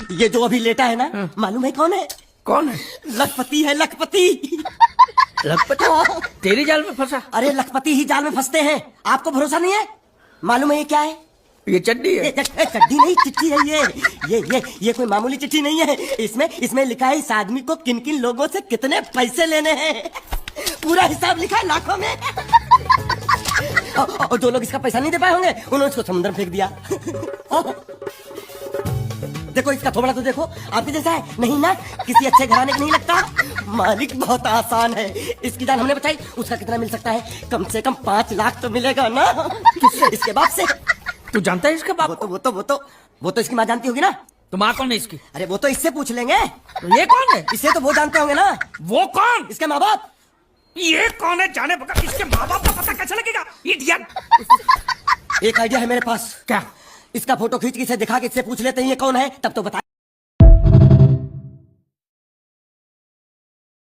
ये जो अभी लेटा है ना, मालूम है कौन है? कौन है? लखपति है, लखपति। लखपति तेरी जाल में फंसा? अरे लखपति ही जाल में फंसते हैं, आपको भरोसा नहीं है? मालूम है ये क्या है? ये चड्डी है। चड्डी नहीं, चिट्ठी है ये कोई मामूली चिट्ठी नहीं है। इसमें लिखा है इस आदमी को किन किन लोगों से कितने पैसे लेने हैं, पूरा हिसाब लिखा है लाखों में। और जो लोग इसका पैसा नहीं दे पाए होंगे उन्होंने इसको समुद्र में फेंक दिया। देखो इसका थोबड़ा तो देखो, आपके जैसा है नहीं ना, किसी अच्छे घराने का नहीं लगता। मालिक बहुत आसान है, इसकी जान हमने बचाई। उसका कितना मिल सकता है? कम से कम 5 लाख तो मिलेगा ना। इसके बाप से। तू जानता है इसके बाप? वो तो इसकी माँ जानती होगी ना। तो माँ कौन है इसकी? अरे वो तो इससे पूछ लेंगे। तो ये कौन है? इसे तो वो जानते होंगे ना। वो कौन? इसके माँ बाप। ये कौन है जाने बगैर इसके माँ बाप का पता कैसे लगेगा? इडियट। एक आइडिया है मेरे पास। क्या? इसका फोटो खींच के इसे दिखा के इससे पूछ लेते हैं ये कौन है, तब तो बता।